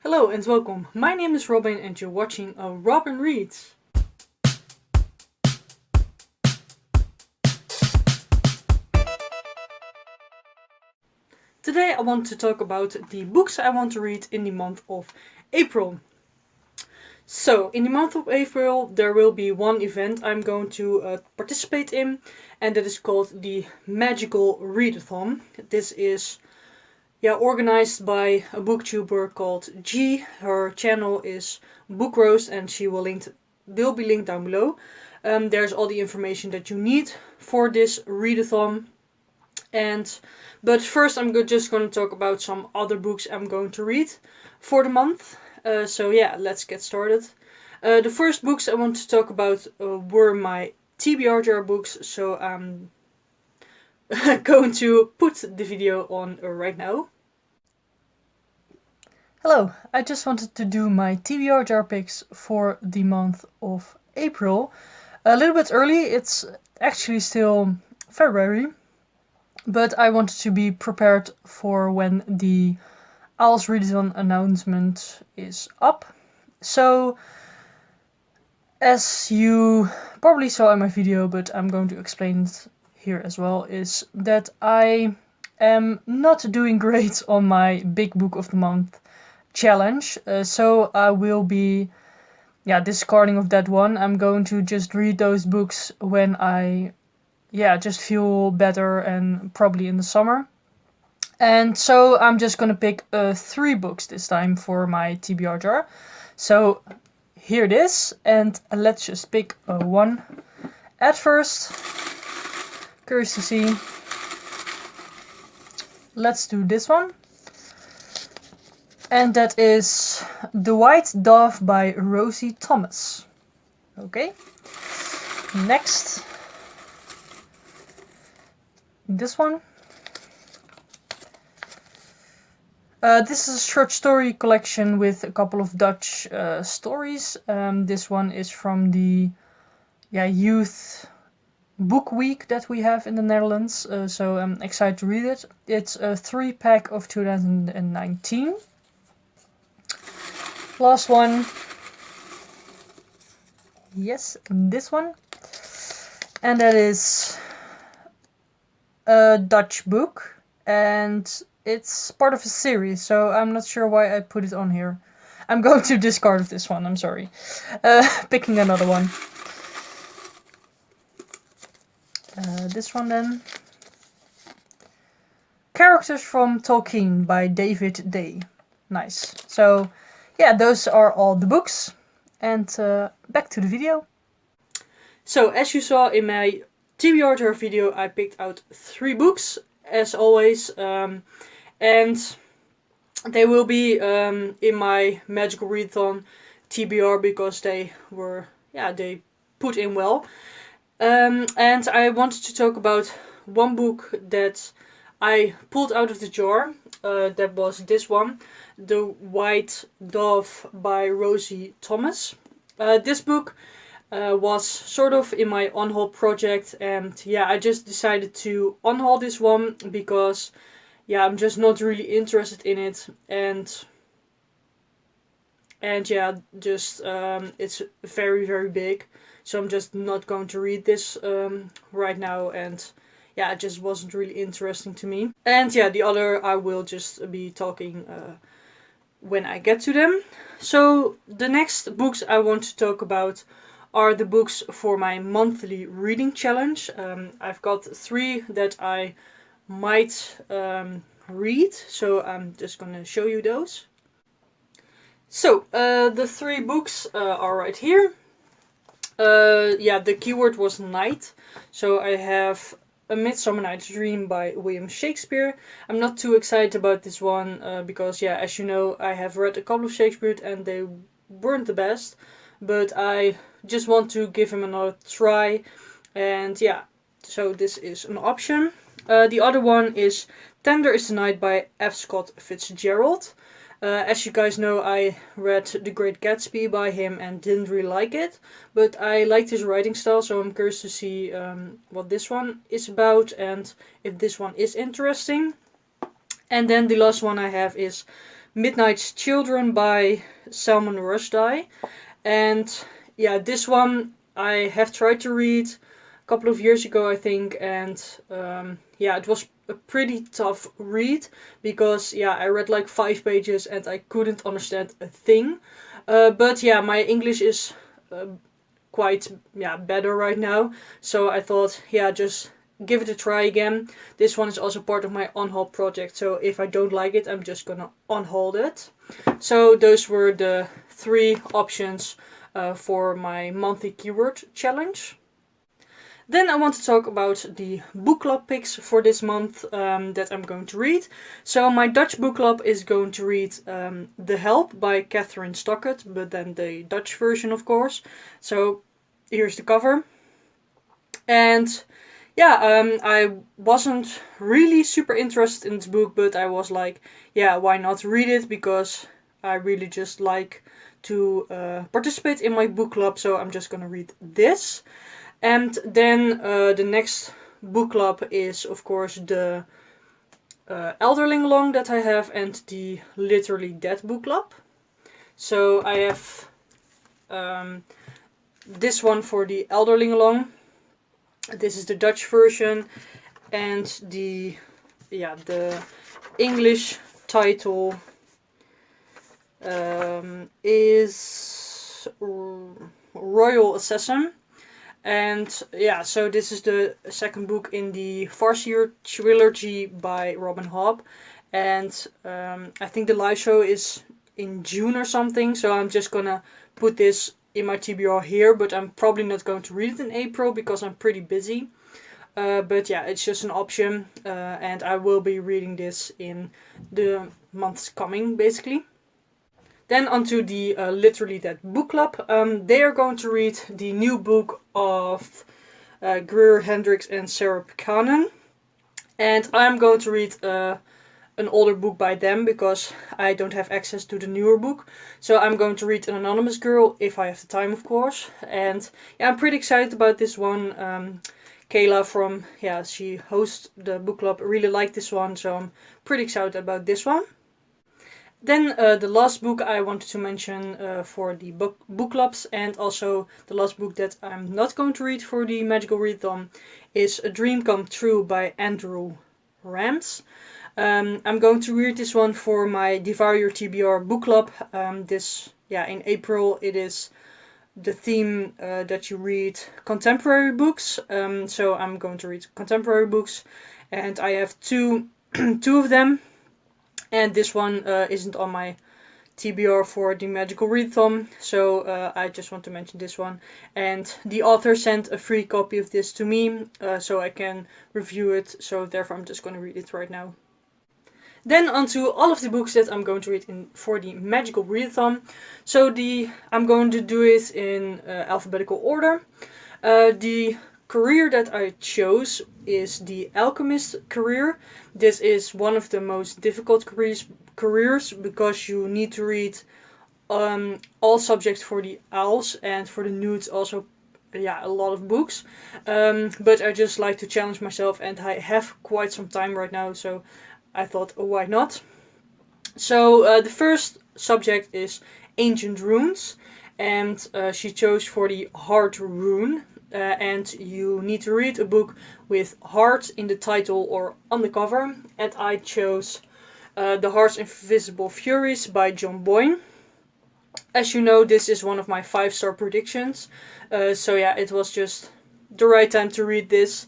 Hello and welcome. My name is Robin and you're watching a Robin Reads. Today I want to talk about the books I want to read in the month of April. So, in the month of April there will be one event I'm going to participate in, and that is called the Magical Readathon. This is organized by a booktuber called G. Her channel is Bookroast and she will be linked down below. There's all the information that you need for this readathon. But first I'm just going to talk about some other books I'm going to read for the month. Let's get started. The first books I want to talk about were my TBR jar books, so I'm going to put the video on right now. Hello, I just wanted to do my TBR jar picks for the month of April. A little bit early, it's actually still February, but I wanted to be prepared for when the Owls Readathon announcement is up. So, as you probably saw in my video, but I'm going to explain it here as well, is that I am not doing great on my Big Book of the Month challenge. So I will be discarding of that one. I'm going to just read those books when I just feel better, and probably in the summer. And so I'm just gonna pick 3 books this time for my TBR jar. So here it is, and let's just pick one at first. Curious to see. Let's do this one. And that is The White Dove by Rosie Thomas. Okay. Next. This one. This is a short story collection with a couple of Dutch stories. This one is from the youth book week that we have in the Netherlands. So I'm excited to read it. It's a 3-pack of 2019. Last one. Yes, this one. And that is a Dutch book. And it's part of a series, so I'm not sure why I put it on here. I'm going to discard this one, I'm sorry. Picking another one. This one then. Characters from Tolkien by David Day. Nice. So, those are all the books. And back to the video. So, as you saw in my TBR jar video, I picked out 3 books, as always. And they will be in my Magical Readathon TBR because they were, they put in well. And I wanted to talk about one book that I pulled out of the jar. That was this one, The White Dove by Rosie Thomas. This book was sort of in my on-haul project, and I just decided to on-haul this one because I'm just not really interested in it, and it's very, very big, so I'm just not going to read this right now, and it just wasn't really interesting to me. And the other I will just be talking when I get to them. So the next books I want to talk about are the books for my monthly reading challenge. I've got 3 that I might read, so I'm just gonna show you those. So the 3 books are right here. The keyword was night, so I have A Midsummer Night's Dream by William Shakespeare. I'm not too excited about this one because as you know, I have read a couple of Shakespeare and they weren't the best, but I just want to give him another try, and so this is an option. The other one is Tender is the Night by F. Scott Fitzgerald. As you guys know, I read The Great Gatsby by him and didn't really like it, but I liked his writing style, so I'm curious to see what this one is about and if this one is interesting. And then the last one I have is Midnight's Children by Salman Rushdie. And yeah, this one I have tried to read a couple of years ago, I think, and yeah, it was a pretty tough read because yeah, I read like 5 pages and I couldn't understand a thing. But yeah, my English is quite better right now, so I thought yeah, just give it a try again. This one is also part of my on-hold project, so if I don't like it, I'm just gonna on-hold it. So those were the 3 options for my monthly keyword challenge. Then I want to talk about the book club picks for this month that I'm going to read. So my Dutch book club is going to read The Help by Kathryn Stockett, but then the Dutch version, of course. So here's the cover. And yeah, I wasn't really super interested in this book, but I was like, yeah, why not read it? Because I really just like to participate in my book club, so I'm just gonna read this. And then the next book club is, of course, the Elderlingalong that I have and the Literally Dead book club. So I have this one for the Elderlingalong. This is the Dutch version, and the English title is Royal Assassin. And yeah, so this is the second book in the Farseer trilogy by Robin Hobb. And I think the live show is in June or something, so I'm just gonna put this in my TBR here, but I'm probably not going to read it in April because I'm pretty busy. But yeah, it's just an option, and I will be reading this in the months coming, basically. Then onto the Literally Dead book club. They are going to read the new book of Greer, Hendricks and Sarah Pekkanen. And I'm going to read an older book by them because I don't have access to the newer book. So I'm going to read An Anonymous Girl, if I have the time, of course. And yeah, I'm pretty excited about this one. Kayla from, she hosts the book club, really liked this one, so I'm pretty excited about this one. Then the last book I wanted to mention for the book clubs, and also the last book that I'm not going to read for the Magical Readathon, is A Dream Come True by Andrew Ramz. I'm going to read this one for my Devour Your TBR book club. In April it is the theme that you read contemporary books. So I'm going to read contemporary books, and I have two of them. And this one isn't on my TBR for the Magical Readathon, so I just want to mention this one. And the author sent a free copy of this to me, so I can review it, so therefore I'm just going to read it right now. Then onto all of the books that I'm going to read for the Magical Readathon. So I'm going to do it in alphabetical order. The career that I chose is the alchemist career. This is one of the most difficult careers because you need to read all subjects for the owls, and for the nudes also a lot of books. But I just like to challenge myself, and I have quite some time right now, so I thought, oh, why not? So the first subject is ancient runes, and she chose for the heart rune. And you need to read a book with heart in the title or on the cover. And I chose The Heart's Invisible Furies by John Boyne. As you know, this is one of my 5-star predictions. So yeah, it was just the right time to read this.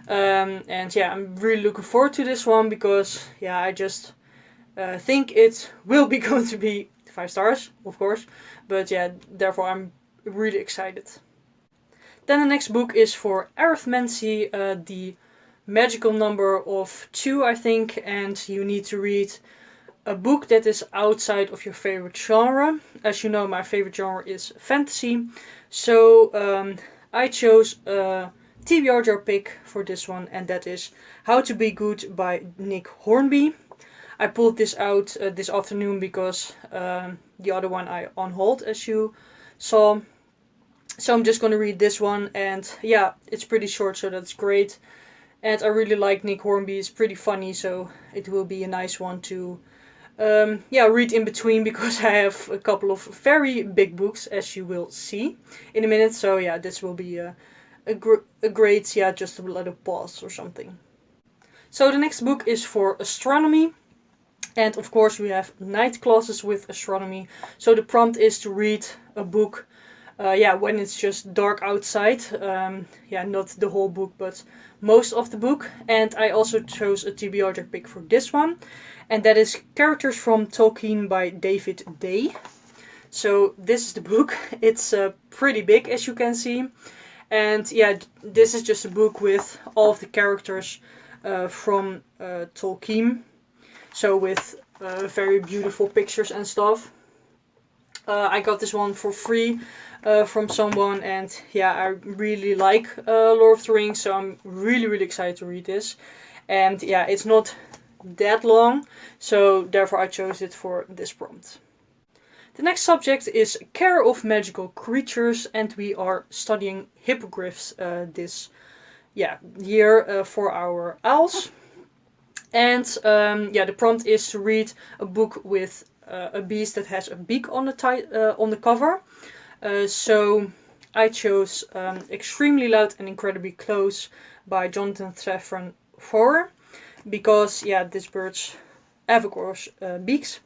And yeah, I'm really looking forward to this one because I just think it will be going to be 5 stars, of course. But yeah, therefore I'm really excited. Then the next book is for arithmancy, the magical number of 2, I think, and you need to read a book that is outside of your favorite genre. As you know, my favorite genre is fantasy, so I chose a TBR jar pick for this one, and that is How to Be Good by Nick Hornby. I pulled this out this afternoon because the other one I on hold, as you saw. So I'm just going to read this one, and yeah, it's pretty short, so that's great. And I really like Nick Hornby, it's pretty funny, so it will be a nice one to yeah, read in between because I have a couple of very big books, as you will see in a minute. So yeah, this will be a great, yeah, just a little pause or something. So the next book is for astronomy. And of course we have night classes with astronomy. So the prompt is to read a book, yeah, when it's just dark outside. Yeah, not the whole book, but most of the book. And I also chose a TBR to pick for this one. And that is Characters from Tolkien by David Day. So this is the book. It's pretty big, as you can see. And yeah, this is just a book with all of the characters from Tolkien. So with very beautiful pictures and stuff. I got this one for free from someone, and yeah, I really like Lord of the Rings, so I'm really excited to read this. And yeah, it's not that long, so therefore I chose it for this prompt. The next subject is Care of Magical Creatures, and we are studying hippogriffs this year for our owls. And yeah, the prompt is to read a book with a beast that has a beak on the cover. So I chose Extremely Loud and Incredibly Close by Jonathan Safran Foer, because yeah, these birds have of course beaks.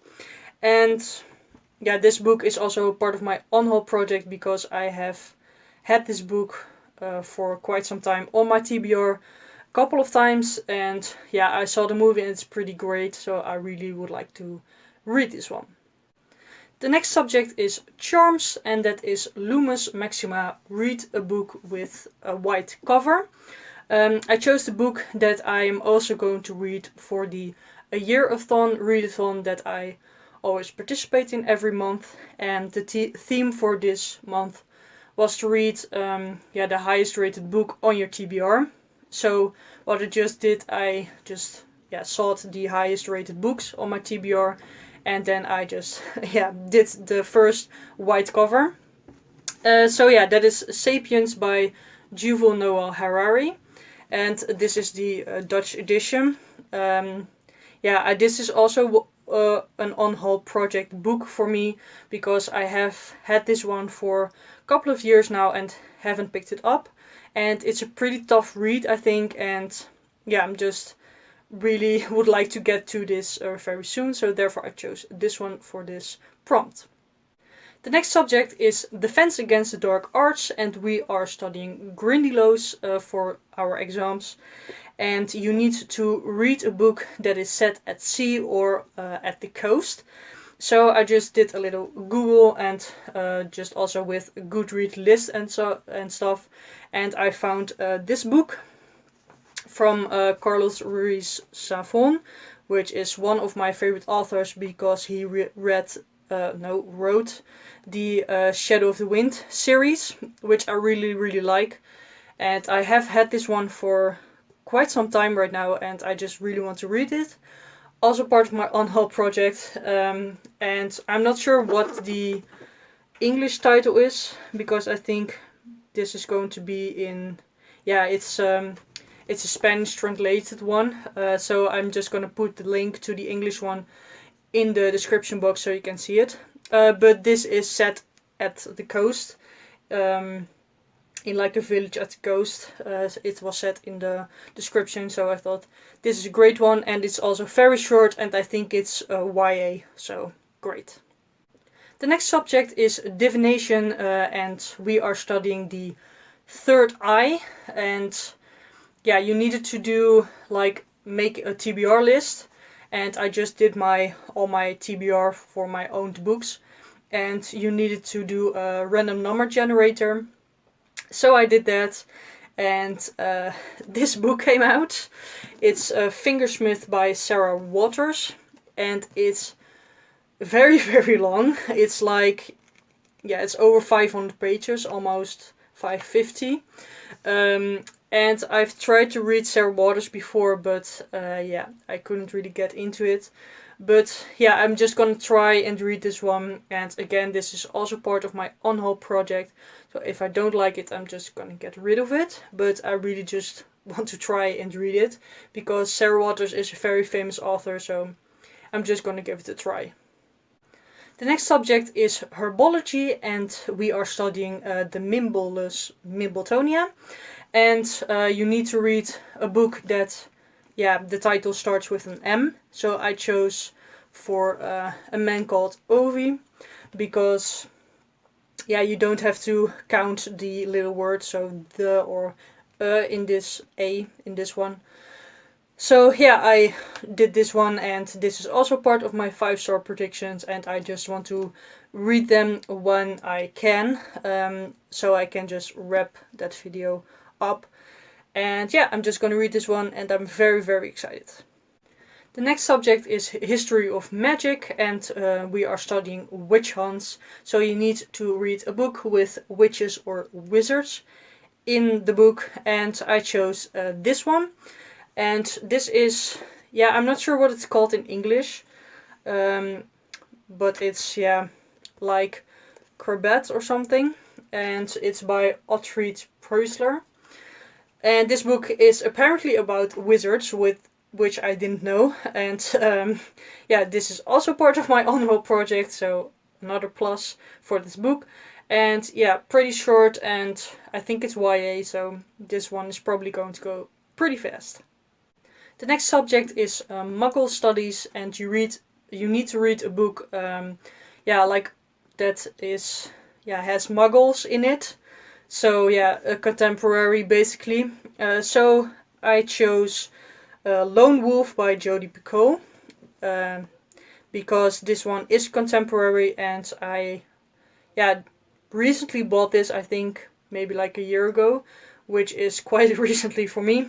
And yeah, this book is also part of my on-hold project because I have had this book for quite some time on my TBR couple of times, and yeah, I saw the movie and it's pretty great, so I really would like to read this one. The next subject is charms, and that is Lumus Maxima, read a book with a white cover. I chose the book that I am also going to read for the AYearAthon readathon that I always participate in every month, and the theme for this month was to read the highest rated book on your TBR. So what I just did, I just sought the highest rated books on my TBR, and then I just did the first white cover. So yeah, that is Sapiens by Yuval Noah Harari, and this is the Dutch edition. This is also an on-hold project book for me, because I have had this one for a couple of years now and haven't picked it up. And it's a pretty tough read, I think, and yeah, I'm just really would like to get to this very soon, so therefore I chose this one for this prompt. The next subject is Defense Against the Dark Arts, and we are studying Grindylows for our exams. And you need to read a book that is set at sea or at the coast. So I just did a little Google and just also with a Goodreads list and stuff, and I found this book from Carlos Ruiz Zafón, which is one of my favorite authors because he wrote the Shadow of the Wind series, which I really like. And I have had this one for quite some time right now, and I just really want to read it. Also part of my on-hold project, and I'm not sure what the English title is, because I think this is going to be in, it's a Spanish translated one, so I'm just gonna put the link to the English one in the description box so you can see it. But this is set at the coast, in like a village at the coast. It was set in the description, so I thought this is a great one, and it's also very short, and I think it's YA, so great. The next subject is divination, and we are studying the third eye, and yeah, you needed to do make a TBR list, and I just did all my TBR for my own books, and you needed to do a random number generator. So I did that, and this book came out. It's Fingersmith by Sarah Waters, and it's very long. It's it's over 500 pages, almost 550. And I've tried to read Sarah Waters before, but I couldn't really get into it. But yeah, I'm just gonna try and read this one. And again, this is also part of my on-hold project. So if I don't like it, I'm just gonna get rid of it. But I really just want to try and read it, because Sarah Waters is a very famous author. So I'm just going to give it a try. The next subject is herbology, and we are studying the Mimbulus Mimbletonia. And you need to read a book that, yeah, the title starts with an M. So I chose for a man called Ovi, because, yeah, you don't have to count the little words, so the or in this A, in this one. So yeah, I did this one, and this is also part of my 5-star predictions, and I just want to read them when I can, so I can just wrap that video up. And yeah, I'm just gonna read this one, and I'm very, very excited. The next subject is history of magic, and we are studying witch hunts. So you need to read a book with witches or wizards in the book, and I chose this one. And this is, yeah, I'm not sure what it's called in English, but it's, yeah, like Corbett or something, and it's by Ottfried Preussler. And this book is apparently about wizards, which I didn't know, and yeah, this is also part of my on-roll project, so another plus for this book. And yeah, pretty short, and I think it's YA, so this one is probably going to go pretty fast. The next subject is Muggle studies, and you need to read a book, yeah, like that is, yeah, has Muggles in it. So yeah, a contemporary basically. So I chose Lone Wolf by Jodi Picoult, because this one is contemporary, and I, yeah, recently bought this, I think maybe like a year ago, which is quite recently for me.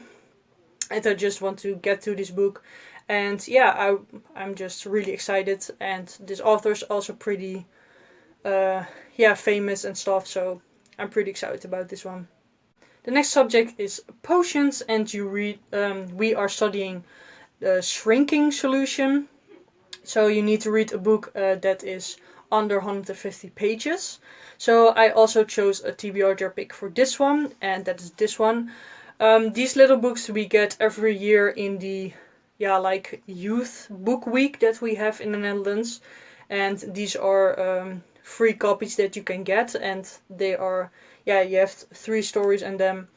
And I just want to get to this book, and yeah, I'm just really excited. And this author is also pretty, yeah, famous and stuff. So I'm pretty excited about this one. The next subject is potions, and you read. We are studying the shrinking solution. So you need to read a book that is under 150 pages. So I also chose a TBR pick for this one, and that is this one. These little books we get every year in the, yeah, like youth book week that we have in the Netherlands, and these are free copies that you can get, and they are, yeah, you have 3 stories in them,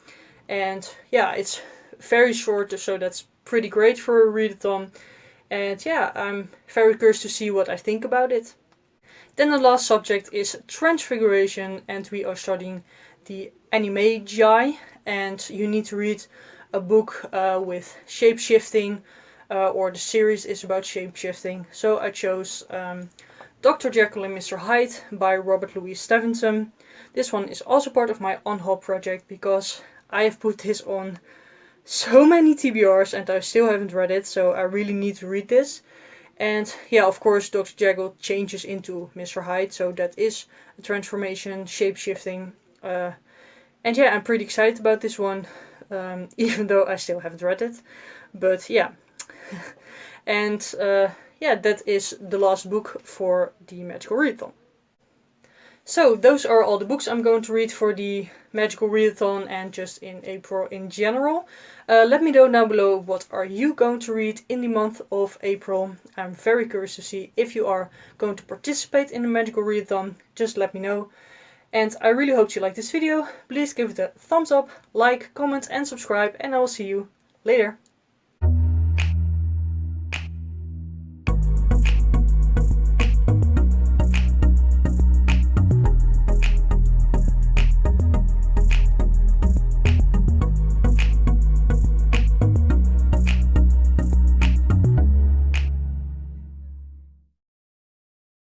and yeah, it's very short, so that's pretty great for a readathon. And yeah, I'm very curious to see what I think about it. Then the last subject is transfiguration, and we are studying the Animagi, and you need to read a book with shape-shifting, or the series is about shape-shifting. So I chose Dr. Jekyll and Mr. Hyde by Robert Louis Stevenson. This one is also part of my on-haul project, because I have put this on so many TBRs and I still haven't read it, so I really need to read this. And yeah, of course, Dr. Jekyll changes into Mr. Hyde, so that is a transformation, shape-shifting. And yeah, I'm pretty excited about this one, even though I still haven't read it. But yeah. And yeah, that is the last book for the Magical Readathon. So those are all the books I'm going to read for the Magical Readathon and just in April in general. Let me know down below, what are you going to read in the month of April. I'm very curious to see if you are going to participate in the Magical Readathon. Just let me know. And I really hope you liked this video. Please give it a thumbs up, like, comment and subscribe, and I will see you later.